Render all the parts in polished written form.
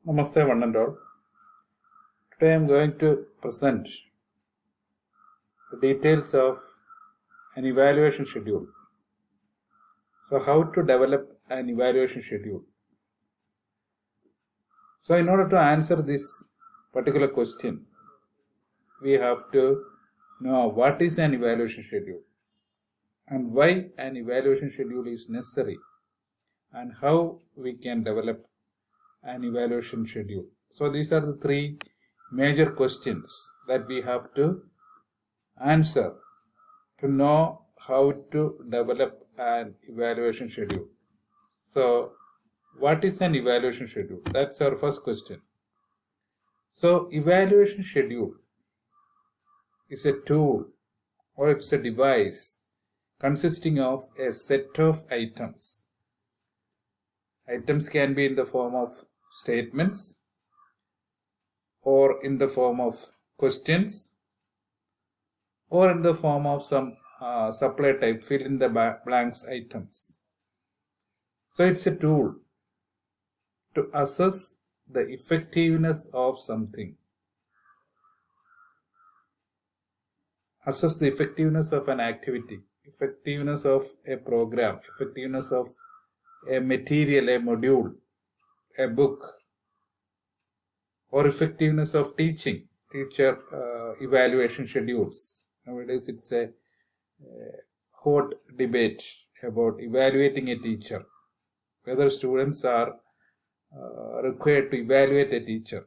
Namaste one and all. Today I am going to present the details of an evaluation schedule. So how to develop an evaluation schedule. So in order to answer this particular question, we have to know what is an evaluation schedule and why an evaluation schedule is necessary and how we can develop an evaluation schedule. So these are the three major questions that we have to answer to know how to develop an evaluation schedule. So what is an evaluation schedule? That's our first question. So evaluation schedule is a tool or it's a device consisting of a set of items. Items can be in the form of statements or in the form of questions or in the form of some supply type fill in the blanks items. So it's a tool to assess the effectiveness of something. Assess the effectiveness of an activity, effectiveness of a program, effectiveness of a material, a module, a book, or effectiveness of teaching, teacher evaluation schedules. Nowadays it's a hot debate about evaluating a teacher, whether students are required to evaluate a teacher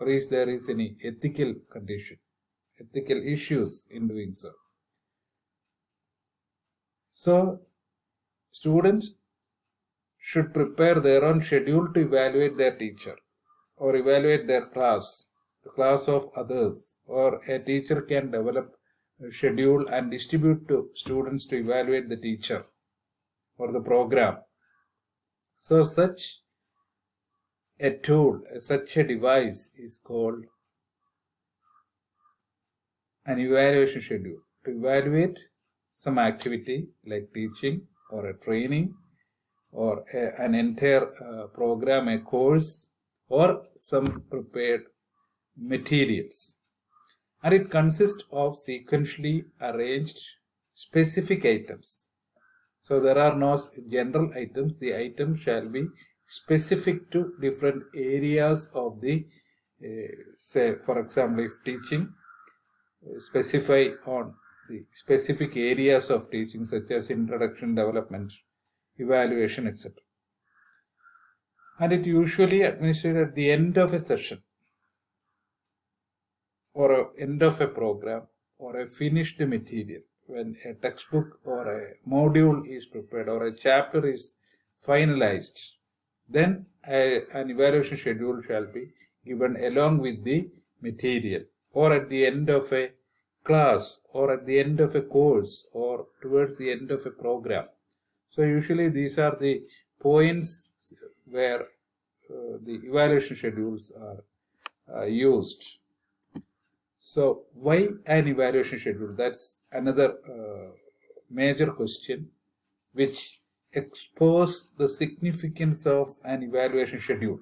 or is there is any ethical condition, ethical issues in doing so. So students should prepare their own schedule to evaluate their teacher or evaluate their class, the class of others, or a teacher can develop a schedule and distribute to students to evaluate the teacher or the program. So such a tool, such a device is called an evaluation schedule to evaluate some activity like teaching or a training or an entire program, a course, or some prepared materials. And it consists of sequentially arranged specific items. So there are no general items. The item shall be specific to different areas of the, say for example, if teaching, specify on the specific areas of teaching such as introduction, development, evaluation, etc. And it usually administered at the end of a session or a end of a program or a finished material. When a textbook or a module is prepared or a chapter is finalized, then an evaluation schedule shall be given along with the material, or at the end of a class, or at the end of a course, or towards the end of a program. So usually these are the points where the evaluation schedules are used. So why an evaluation schedule? That's another major question which exposes the significance of an evaluation schedule.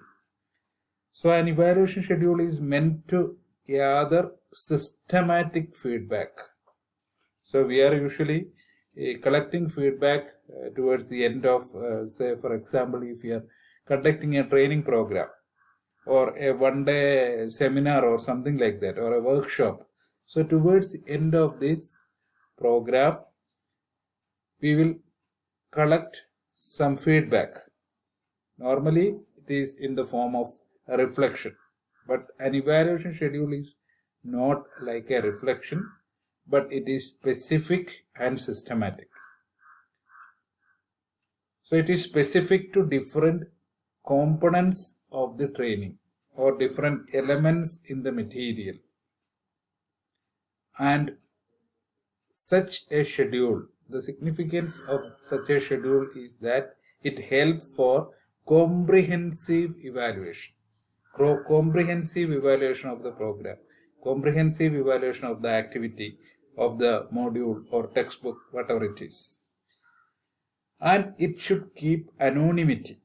So an evaluation schedule is meant to gather systematic feedback. So we are usually collecting feedback towards the end of, say for example, if you are conducting a training program or a one-day seminar or something like that, or a workshop. So towards the end of this program, we will collect some feedback. Normally, it is in the form of a reflection. But an evaluation schedule is not like a reflection, but it is specific and systematic. So it is specific to different components of the training or different elements in the material. And such a schedule, the significance of such a schedule is that it helps for comprehensive evaluation. Comprehensive evaluation of the program, comprehensive evaluation of the activity, of the module or textbook, whatever it is. And it should keep anonymity.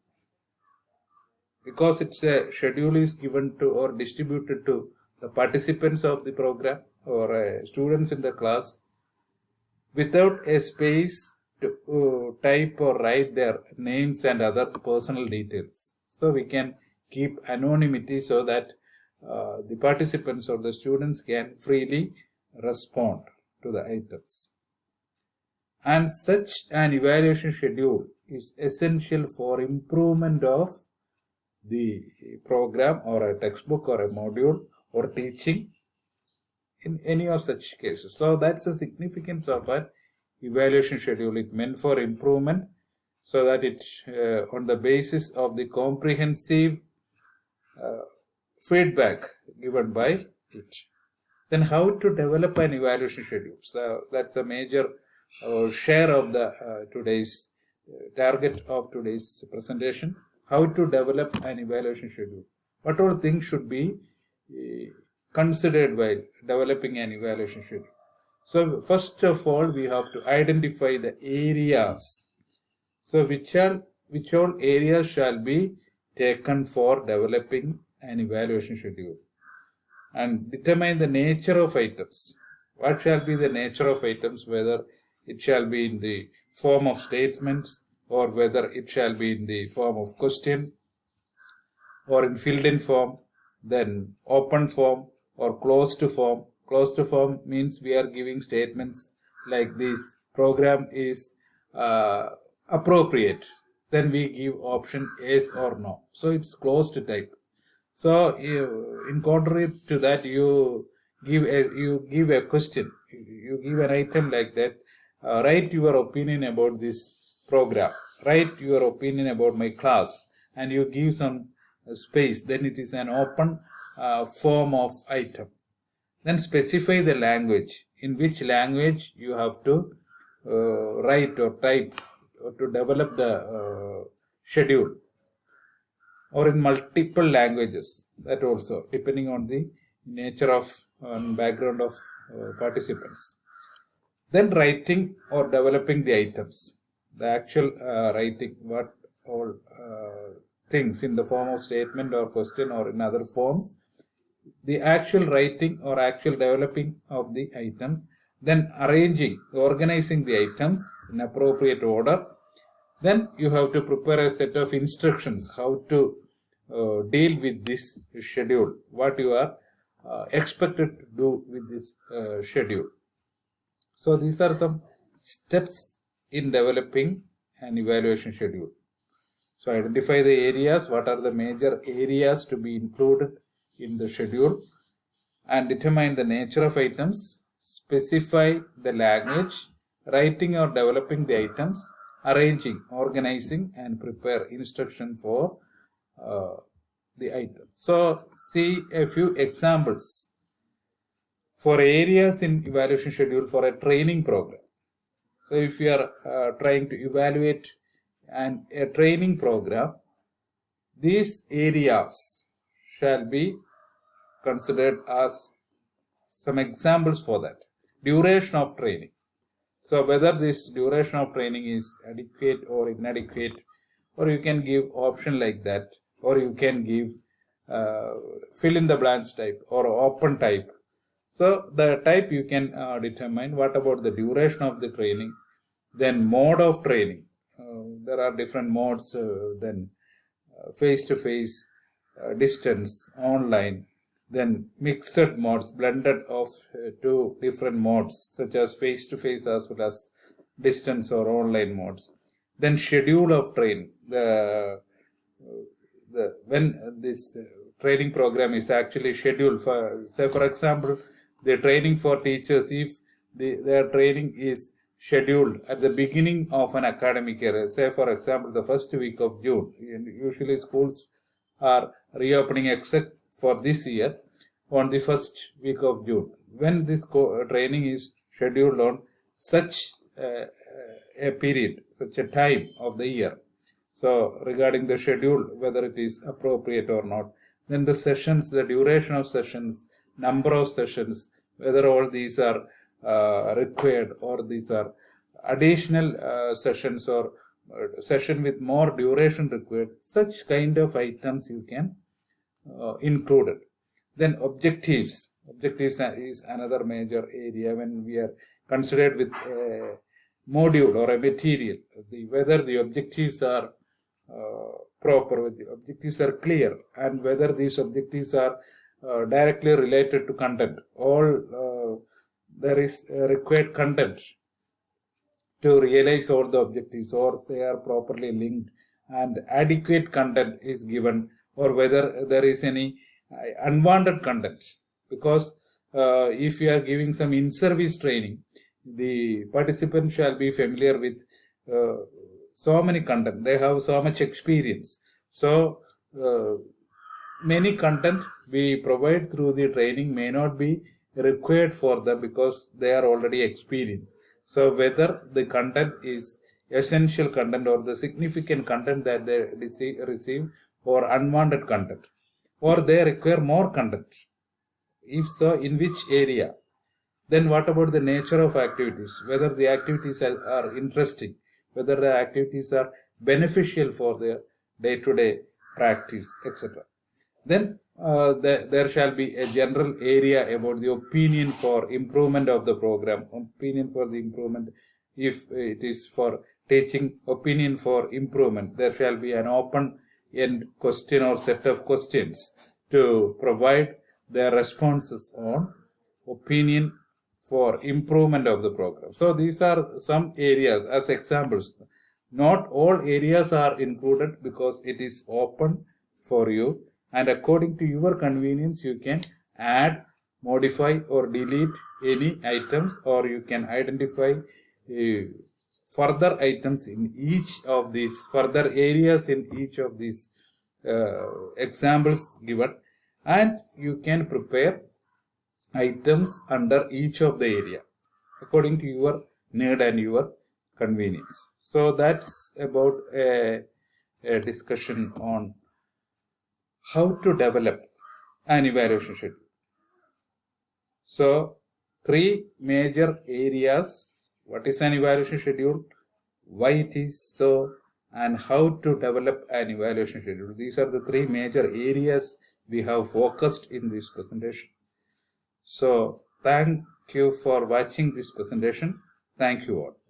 because it's a schedule is given to or distributed to the participants of the program or students in the class, without a space to type or write their names and other personal details. So we can keep anonymity so that the participants or the students can freely respond to the items. And such an evaluation schedule is essential for improvement of the program or a textbook or a module or teaching in any of such cases. So that's the significance of an evaluation schedule. It's meant for improvement, so that it on the basis of the comprehensive feedback given by it. Then how to develop an evaluation schedule? So that's a major share of the today's target of today's presentation. How to develop an evaluation schedule? What all things should be considered while developing an evaluation schedule? So first of all, we have to identify the areas. So which all areas shall be taken for developing an evaluation schedule, and determine the nature of items. What shall be the nature of items, whether it shall be in the form of statements or whether it shall be in the form of question or in filled in form, then open form or closed form. Closed form means we are giving statements like this: program is appropriate. Then we give option yes or no. So it's closed type. So in contrary to that, you give a question. You give an item like that. Write your opinion about this program. Write your opinion about my class, and you give some space. Then it is an open form of item. Then specify the language. In which language you have to write or type or to develop the schedule, or in multiple languages, that also depending on the nature of background of participants. Then writing or developing the items, the actual writing, what all things in the form of statement or question or in other forms, the actual writing or actual developing of the items. Then organizing the items in appropriate order. Then you have to prepare a set of instructions how to deal with this schedule, what you are expected to do with this schedule. So these are some steps in developing an evaluation schedule. So identify the areas, what are the major areas to be included in the schedule, and determine the nature of items, specify the language, writing or developing the items, arranging, organizing, and prepare instruction for the item. So see a few examples for areas in evaluation schedule for a training program. So if you are trying to evaluate a training program, these areas shall be considered as some examples for that. Duration of training. So whether this duration of training is adequate or inadequate, or you can give option like that, or you can give fill in the blanks type or open type. So the type you can determine. What about the duration of the training? Then mode of training. There are different modes, then face-to-face, distance, online, then mixed modes, blended of two different modes such as face-to-face as well as distance or online modes. Then schedule of training. When this training program is actually scheduled for, say for example, the training for teachers, if their training is scheduled at the beginning of an academic year, say for example the first week of June, usually schools are reopening except for this year on the first week of June. When this training is scheduled on such a period, such a time of the year, so regarding the schedule, whether it is appropriate or not, then the sessions, the duration of sessions, number of sessions, whether all these are required or these are additional sessions or session with more duration required, such kind of items you can include it. Then objectives. Objectives is another major area when we are considered with a module or a material. Whether the objectives are proper, whether the objectives are clear, and whether these objectives are directly related to content. There is required content to realize all the objectives, or they are properly linked and adequate content is given, or whether there is any unwanted content. Because if you are giving some in-service training, the participant shall be familiar with so many content. They have so much experience. So many content we provide through the training may not be required for them because they are already experienced. So whether the content is essential content or the significant content that they receive, or unwanted content, or they require more content. If so, in which area? Then what about the nature of activities? Whether the activities are interesting, whether the activities are beneficial for their day-to-day practice, etc. Then there shall be a general area about the opinion for improvement of the program, opinion for the improvement. If it is for teaching, opinion for improvement, there shall be an open-end question or set of questions to provide their responses on opinion for improvement of the program. So these are some areas as examples. Not all areas are included because it is open for you, and according to your convenience you can add, modify or delete any items, or you can identify further items in each of these, further areas in each of these examples given, and you can prepare items under each of the area according to your need and your convenience. So that's about a discussion on how to develop an evaluation schedule. So 3 major areas: what is an evaluation schedule, why it is so, and how to develop an evaluation schedule. These are the 3 major areas we have focused in this presentation. So thank you for watching this presentation. Thank you all.